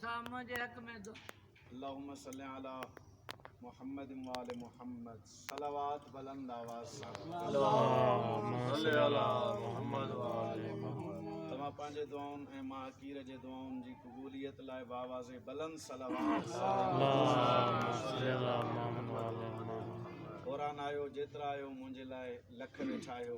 अल्लाहुम्मा सल्ली अला मुहम्मद व आले मुहम्मद सलावत बुलंद आवाज़ सां अल्लाहुम्मा सल्ली अला मुहम्मद व आले मुहम्मद। तमाम पंहिंजे दुआउनि ऐं मां हकीर जे दुआउनि जी क़बूलियत लाइ बावाज़े बुलंद सलावत अल्लाहुम्मा सल्ली अला मुहम्मद व आले मुहम्मद। क़ुरान आयो जेतिरा आयो मुंहिंजे लाइ लख वेठा आहियो।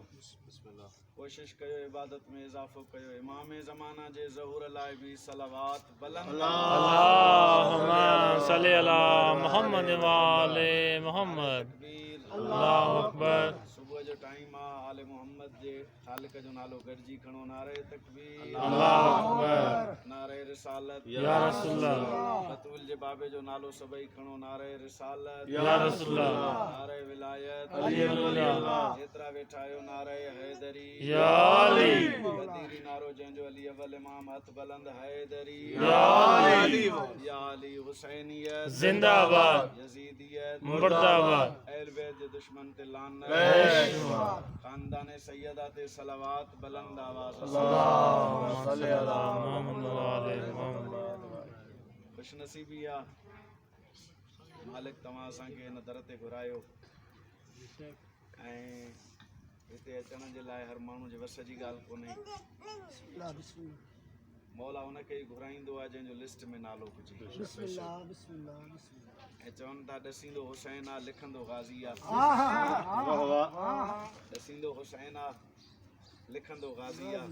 कोशिश कयो इबादत में इज़ाफ़ो कयो। इमाम ज़माना जे ज़हूर लाइ बि सलावत बुलंद अल्लाहुम्मा सल्ली अला मुहम्मद व आले मुहम्मद। अल्लाहु अकबर। सुबुह जो टाइम आहे, आले मोहम्मद जे ख़ालिक जो नालो गॾिजी खणो। नारे तकबीर, अल्लाहु अकबर। नारे रिसालत, या रसूलल्लाह। बतूल जे बाबे जो नालो सभई खणो। नारे रिसालत, या रसूलल्लाह। नारे विलायत, अली वलिल्लाह। जेतिरा वेठा आहियो नारे हैदरी, या अली। गदीरी नारो जंहिंजो अली अव्वल इमाम हथ बुलंद हैदरी, या अली। या अली। हुसैनियत जिंदाबाद। यजीदियत मुर्दाबाद। अहल बैत जे दुश्मन ते लानत, खानदान सैयदा ते सलावत बुलंद आवाज़। अल्लाहुम्मा सल्ली अला मुहम्मद व आले मुहम्मद। खुशनसीबी आहे मालिक तव्हां असांखे हिन दर ते घुरायो ऐं हिते अचण जे लाइ हर माण्हू जे वस जी ॻाल्हि कोन्हे। मौला हुनखे ई घुराईंदो आहे जंहिंजो लिस्ट में नालो हुजे। ऐं चवनि था ॾसींदो हुसैन आहे लिखंदो गाज़ी आहे। ॾसींदो हुसैन आहे लिखंदो गाज़ी आहे।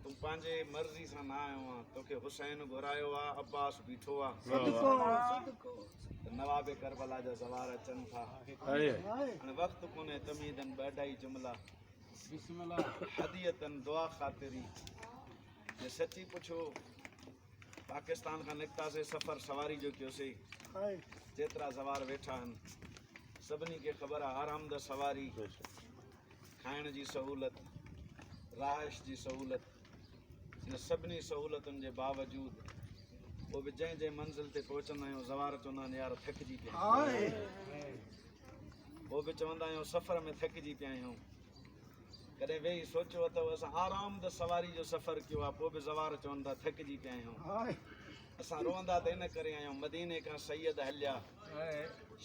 तूं पंहिंजे मर्ज़ी सां न आयो आहे, तोखे हुसैन घुरायो आहे, अब्बास बीठो आहे। नवाबे करबला जा ज़वार अचनि था। हाणे वक़्तु कोन्हे तमीदन ॿ अढाई जुमला हदियतन दुआ ख़ातिरी। जे सची पुछो पाकिस्तान खां निकितासीं सफ़र सवारी जो कयोसीं। जेतिरा ज़वार वेठा आहिनि सभिनी खे ख़बर आहे आरामद सवारी, खाइण जी सहूलत, रहाइश जी सहूलत, इन सभिनी सहूलतुनि जे बावजूदि पोइ बि जंहिं जंहिं मंज़िल ते पहुचंदा आहियूं ज़वार चवंदा आहिनि यार थकिजी पिया आहियूं। पोइ बि चवंदा आहियूं सफ़र में थकिजी पिया आहियूं। कॾहिं वेही सोचियो अथव असां आरामद सवारी जो सफ़र कयो आहे, पोइ बि ज़वार चवनि था थकिजी पिया आहियूं। असां रोअंदा त इन करे आहियूं मदीने खां सैयद हलिया,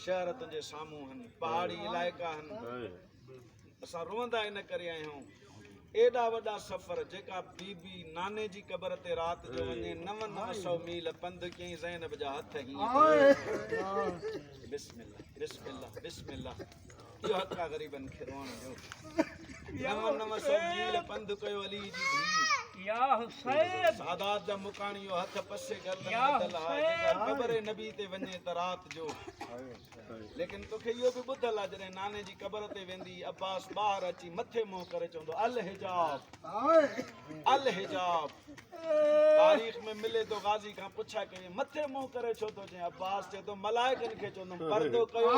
शहर तुंहिंजे साम्हूं आहिनि, पहाड़ी इलाइक़ा आहिनि। असां रोअंदा इन करे आहियूं एॾा वॾा सफ़र जेका बीबी नाने जी क़बर ते राति जो वञे 900 मील पंधु कयईं ज़ैनब जा हथ हीअं। बिस्मिल्लाह बिस्मिल्लाह बिस्मिल्लाह। इहो हक़ आहे ग़रीबनि खे रोअण जो। 900 मील पंधु कयो अली जी धीउ सादात जा मुकाणियो हथ पसे गर्दन बदल आहे जेका क़बर नबी ते वञे त राति जो। लेकिन तोखे इहो बि ॿुधल आहे जॾहिं नाने जी क़बर ते वेंदी अब्बास ॿाहिरि अची मथे मुंहुं करे चवंदो अल हिजाब अल हिजाब। तारीख़ में मिले थो गाज़ी खां पुछा कई मथे मुंहुं करे छो थो चए? अब्बास चए थो मलाइकनि खे चवंदुमि पर्दो कयो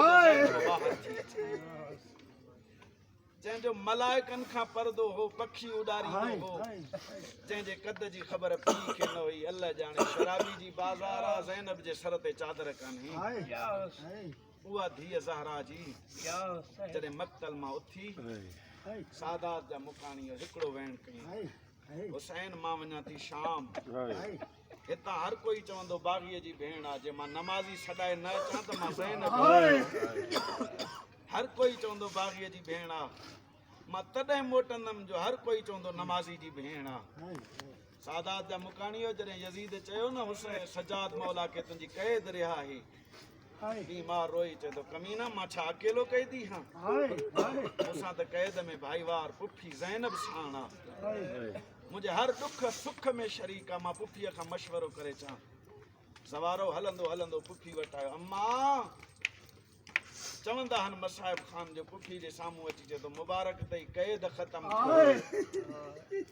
जंहिंजो मलाइकनि खां पर्दो हो, पखी उॾारींदो हो, जंहिंजे कद जी ख़बर पीउ खे न हुई। अल्लाह ॼाणे शराबी जी बाज़ार आहे, ज़ैनब जे सर ते चादर कान्हे। उहा धीअ ज़हरा जी जॾहिं मक़तल मां उथी सादात जा मुकाणियो हिकिड़ो वेण कयईं हुसैन मां वञा थी शाम। हितां हर कोई चवंदो बाग़ीअ जी भेण आहे, जे मां नमाज़ी छॾाए न अचां त मां ज़ैनब। हर कोई चवंदो बाग़ीअ जी भेण आहे, मां तॾहिं मोटंदमि जो हर कोई चवंदो नमाज़ी जी भेण आहे। सादात जा मुकाणियो जॾहिं यज़ीद चयो न हुसैन सजाद मौला खे तुंहिंजी क़ैद रिहा आहे, बीमार रोई चए थो कमीना मां छा अकेलो कैदी हां? मूंसां त क़ैद में भाईवार पुफी ज़ैनब साण आहे। मुंहिंजे हर ॾुख सुख में शरीक आहे। मां पुफीअ खां मशवरो करे अचां। ज़वारो हलंदो हलंदो पुफी वटि आयो। अम्मा चवंदा आहिनि मसाहिब ख़ान जो पुफी जे साम्हूं अची चए थो मुबारक तई क़ैद ख़तम थियो।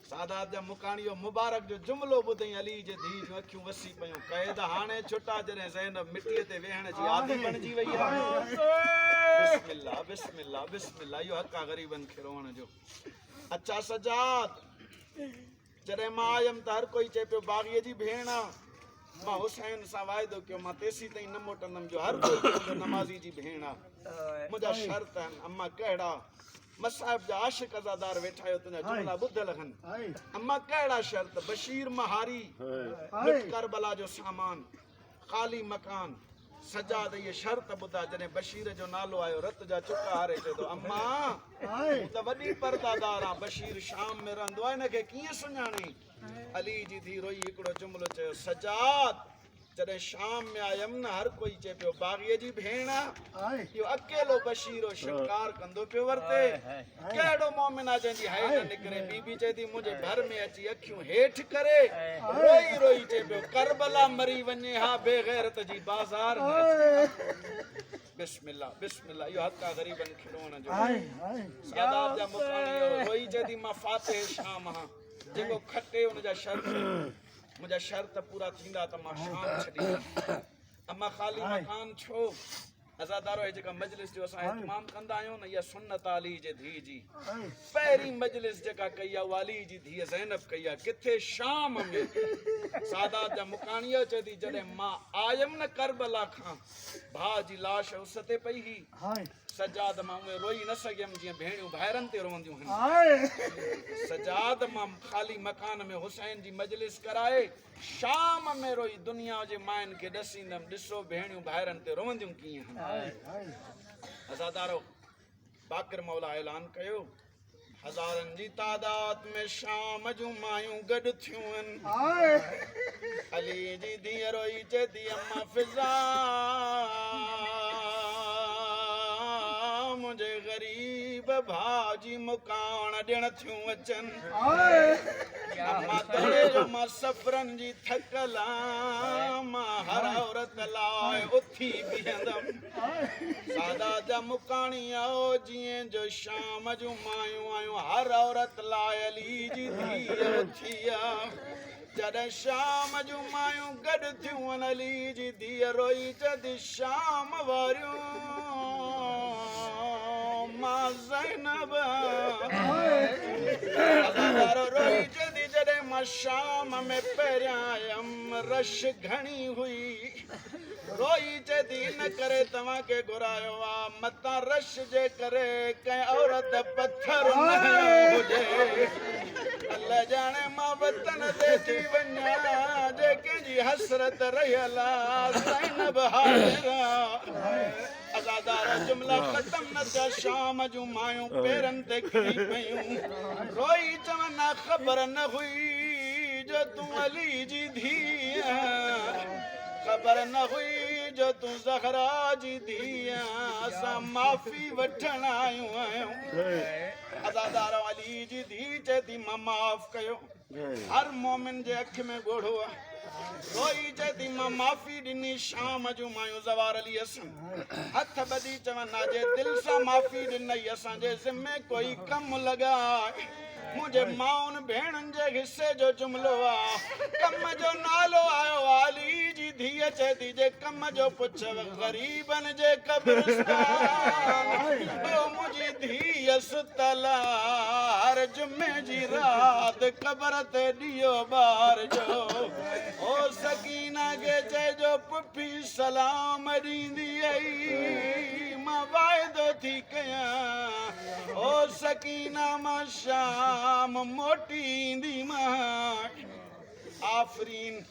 सादात जा मुकाणियो मुबारक जो जुमिलो ॿुधई अली जे धीउ जूं अखियूं वसी पयूं। क़ैद हाणे छुटा जॾहिं ज़ैनब मिटीअ ते वेहण जी आदी बणिजी वई आहे। बिस्मिल्लाह बिस्मिल्लाह बिस्मिल्लाह। इहो हक़ आहे ग़रीबनि खे रोअण जो। अच्छा सजाद जॾहिं मां आयमि त हर कोई चए पियो बाग़ीअ जी भेण आहे। मां हुसैन सां वाइदो कयो मां तेसी ताईं न मोटंदमि जो हर कोई चवंदो नमाज़ी जी भेण आहे। मुंहिंजा शर्त आहिनि। अम्मा कहिड़ा? मसाहिब जा आशिक अज़ादार वेठा आहियो तुंहिंजा जुमला ॿुधल हन अम्मा कहिड़ा शर्त बशीर महारी लुट करबला जो सामान ख़ाली मकान सजाद ये शर्त ॿुधा जॾहिं बशीर जो नालो आयो रत जा चुका हारे चए थो अम्मा त वॾी परदादार आहे बशीर शाम में रहंदो आहे हिनखे कीअं सुञाणे अली जी धीउ रोई हिकिड़ो जुमिलो चयो सजाद जॾहिं शाम में आयमि न हर कोई चए पियो बाग़ीअ जी भेण इहो अकेलो बशीरो शिकार कंदो पियो वरिते कहिड़ो मोमिन आहे जंहिंजी हाय न निकिरे बीबी चए थी मुंहिंजे घर में अची अखियूं हेठि करे रोई रोई चए पियो करबला मरी वञे हा बेग़ैरत जी बाज़ार बिस्मिल्लाह बिस्मिल्लाह इहो हक़ आहे ग़रीबनि खे रोअण जो सादात जा मुकाणी रोई चए थी मां फातिह शाम हा जेको खटे हुनजा शर्त मुझा शर्त पूरा थींदा त मां शाम छॾींदा अम्मा ख़ाली मकान छो अज़ादारो हे जेका मजलिस जो असां इत्माम कंदा आहियूं न इहा सुन्नत अली जे धीउ जी पहिरीं मजलिस जेका कई आहे उहा अली जी धीउ ज़ैनब कई आहे किथे शाम में सादात जा मुकाणीअ चए थी जॾहिं मां आयमि न करबला खां भाउ जी लाश उस ते पई हुई सजाद मां उहे रोई न सघियमि जीअं भेणियूं ॿाहिरनि ते रोअंदियूं आहिनि सजाद मां ख़ाली मकान में हुसैन जी मजलिस कराए शाम में रोई दुनिया जे माइनि खे ॾसींदमि ॾिसो भेणियूं ॿाहिरनि ते रोअंदियूं कीअं अज़ादारो बाक़िर मौला ऐलान कयो हज़ारनि जी तादाद में शाम जूं मायूं गॾु थियूं आहिनि अली जी धीअ रोई चए थी अम्मा फिज़ा मुझे गरीब भाउ जी मुकान ॾियण थियूं अचनि अम्मा तॾहिं जो मां सफ़रनि जी थकल मां हर औरत लाइ उथी बीहंदमि सादात जा मुकाणी आओ जीअं जो शाम जूं मायूं आयूं हर औरत लाइ अली जी धीअ उथी जॾहिं शाम जूं मायूं गॾु थियूं आहिनि अली जी धीअ रोई चदी शाम वारियूं मां ज़ैनब रोई चदी जॾहिं मां शाम में पहिरियां आयमि रश घणी हुई रोई चदी इन करे तव्हांखे घुरायो आहे मतां रश जे करे कंहिं औरत पत्थर न हुजे अल्लाह जाने मां वतन ते थी वञा जे कंहिंजी हसरत रहियल आहे ज़ैनब हाज़िर अज़ादार जुमला ख़तम न थिया शाम जूं मायूं पेरनि ते खणी पयूं रोई चवनि ख़बर न हुई जो तूं अली जी धीअ ख़बर न हुई जो तूं ज़हरा जी धीअ असां माफ़ी वठण आयूं आहियूं अज़ादार अली जी धीअ चए थी मां माफ़ कयो हर मोमिन जे अख में ॻोढ़ो आहे रोई चए थी मां माफ़ी ॾिनी शाम जूं मायूं ज़वार अली हथ ॿधी चवनि जे दिलि सां माफ़ी ॾिनई असांजे ज़िम्मे कोई कमु लॻाए मुंहिंजे माउनि भेणनि जे हिसे जो जुमिलो आहे कम जो नालो आयो अली जी धीअ चए थी जे कम जो पुछ ग़रीबनि जे क़ब्रिस्तान मुंहिंजी धीअ सुतल हर जुमे जी राति क़बर ते ॾियो ॿार जो ओ सकीना खे चइजो पुफी सलाम ॾींदी आई मां वाइदो थी कयां ओ सकीना मां शाम मोटी ईंदी मां आफ़रीन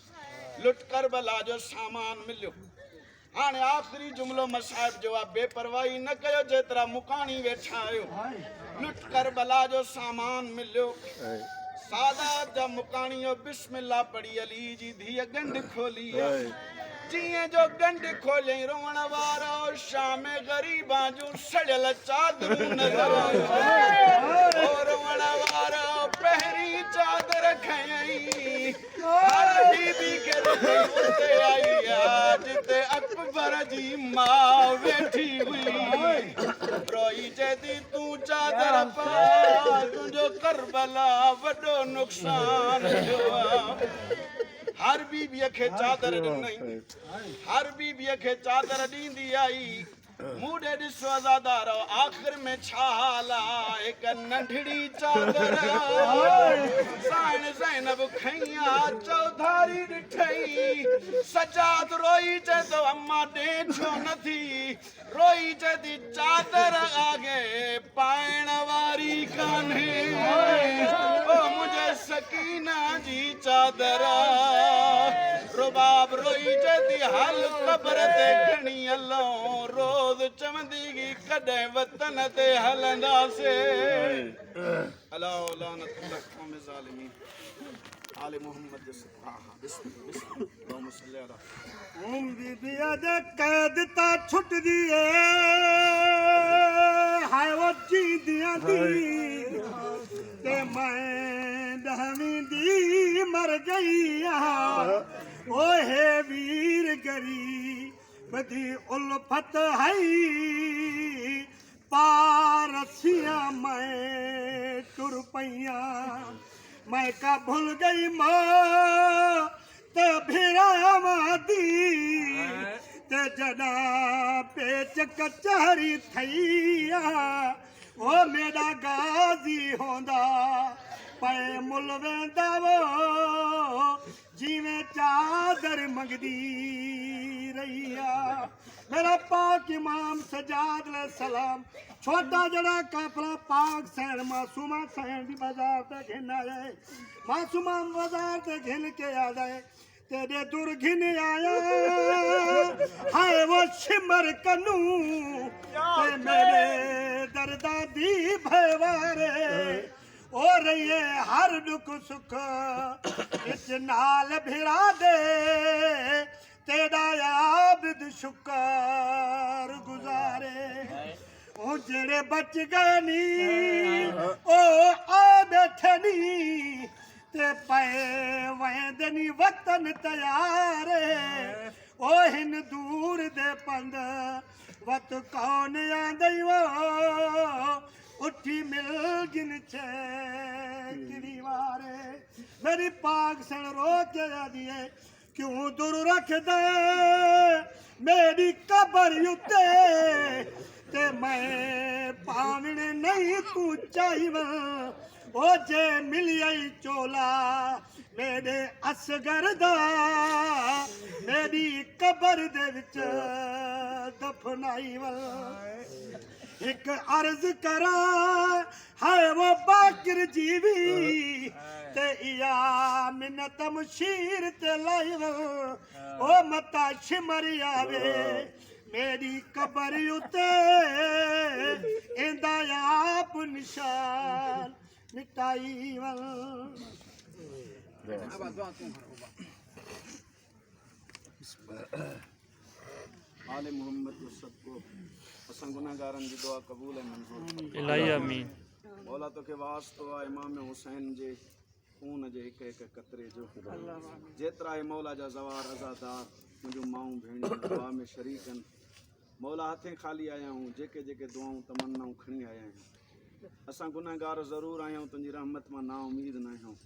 लुट करबला जो सामान मिलियो हाणे आख़िरी जुमिलो मसाहिब जो आहे बेपरवाही न कयो जेतिरा मुकाणी वेठा आहियो लुट करबला जो सामान मिलियो सादात जा मुकाणीअ बिस्मिल्लाह पढ़ी अली जी धीअ गंढ खोली जीअं जो गंढ खोलियईं रोअण वारा शाम ग़रीबां जूं सड़ियल चादरूं नज़र रोअण वारा पहिरीं चादर खयईं हर बीबी खे उते आई जिते अकबर जी मां वेठी हुई रोई चए थी तूं चादर पा तुंहिंजो करबला वॾो नुक़सान थियो आहे हर बीबीअ खे चादर ॾिनई हर बीबीअ खे चादर ॾींदी आई मूडे ॾिसो अज़ादारो आख़िर में छा हाल आहे हिक नंढड़ी चादर साइण ज़ैनब खई आ चौधारी ॾिठई सजाद रोई चए थो अम्मा ॾे छो नथी रोई चए थी चादर आगे पाइण वारी कान्हे ओ मुंहिंजे सकीना जी चादर रुबाब रोई चए थी हल क़बर ते खणी हलूं रोज़ चवंदी की कॾहिं वतन ते हलंदासीं अला लानतुल्लाह क़ौम ज़ालिमीन आले मोहम्मद बीबिया दे कैद ता छुट दिए हाय वो जींदियां दी ते मैं दहवीं दी मर गई ओ हे वीर गरीबदी उल्फत है पारसियां मैं टुर पैया मैं का भूल गई माँ ते भिरावादी ते जना पेच कचहरी थैया ओ मेरा गाजी होंदा पे मुल वेंदा वो जिवें चादर मंगदी रहिया मेरा पाक इमाम सजाद अलैहिस्सलाम छोटा जड़ा काफला पाक सैन मासूमा सैन भी बाजार ते घिन आए मासूमा बाजार ते घिन के आ जाए तेरे दूर घिन आया हाय वो शिमर कनू ते मेरे दर्दा दी भयवारे ओ रहिए हर दुख सुख इस नाल भिड़ा दे तेरा आबिद शुक्र गुजारे ओ जेड़े बच गए नी ओ आ बैठे नी ते पे वेंदनी वतन तैयार ओ हिन दूर दे पंद वत कौन आंदई वो उठी मिल गिन छे किरीवारे मेरी पाक सन रो के दिए क्यों दूर रख दे मेरी कबर उते ते मैं पावण नहीं तू चाहिए ओ जे मिली आई चोला मेरे असगर दा मेरी कबर दे विच दफनाई वल एक अर्ज करा है वो बाकिर जीवी ते इया मिन्नत मुशीर ते लाई ओ मता शिमरी आवे मेरी कबर उते इंदा आप निशान मिटाई वल आले मोहम्मद जो सबको असां गुनाहगारन जी दुआ कबूल है मंजूर इलाही आमीन मौला तो के वास्तो आहे इमाम हुसैन जे खून जे हिक हिक कतरे जो जेतिरा आहे मौला जा ज़वार अज़ादार मुंहिंजूं माऊं भेणियूं दुआ में शरीक आहिनि मौला हथे खाली आया आहियूं जेके जेके दुआऊं तमन्नाऊं खणी आया आहियूं असां गुनाहगार ज़रूरु आहियूं तुंहिंजी रहमत मां ना उमीद न आहियूं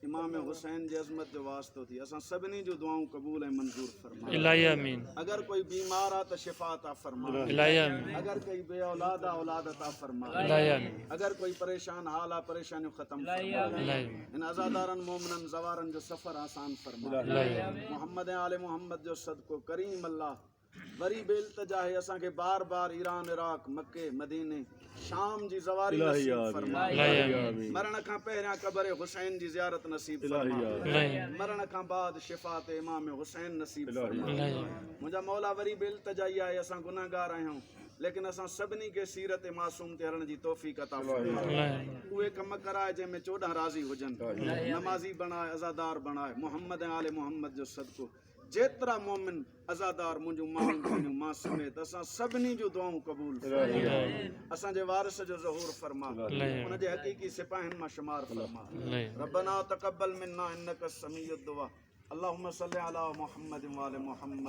इमाम हुसैन जे अज़मत जो वास्तो थी असां सभिनी जूं दुआऊं कबूल ऐं मंज़ूर फरमा इलाही आमीन अगर कोई बीमार आहे त शिफ़ा अता फरमा इलाही आमीन अगर कोई बे औलाद आहे औलाद अता फरमा इलाही आमीन अगर कोई परेशान हाल आहे परेशानियूं ख़त्म फरमा इलाही इन अज़ादारनि मोमिननि ज़वारनि जो सफ़र आसान फरमा इलाही आमीन मोहम्मद ऐं आले मोहम्मद जो सदको करीम अल्लाह वरी बेल्तजा है असां खे बार बार ईरान इराक मके मदीने शाम जी ज़वारी नसीब फरमा मरण खां पहिरियां क़बर हुसैन जी ज़ियारत नसीब फरमा मरण खां बाद शिफ़ात इमाम हुसैन नसीब फरमा मुंहिंजा मौला वरी बेल्तजाई आहे असां गुनाहगार आहियूं लेकिन असां सभिनी खे सीरत मासूम ते हलण जी तौफ़ीक़ अता फरमा उहे कम कराए जंहिंमें 14 राज़ी हुजनि नमाज़ी बणाए अज़ादार बणाए मोहम्मद ऐं आले मोहम्मद जो सदको जेतिरा मोमिन अज़ादार मुंहिंजूं माऊं भेणियूं मां समेत असां सभिनी जूं दुआऊं क़बूल फरमा असांजे वारिस जो ज़हूर फरमा उनजे हक़ीक़ी सिपाहियुनि मां शुमार फरमा रब्बना तक़ब्बल मिन्ना इन्नका समीउद दुआ अल्लाहुम्मा सल्लि अला मुहम्मद व आले मुहम्मद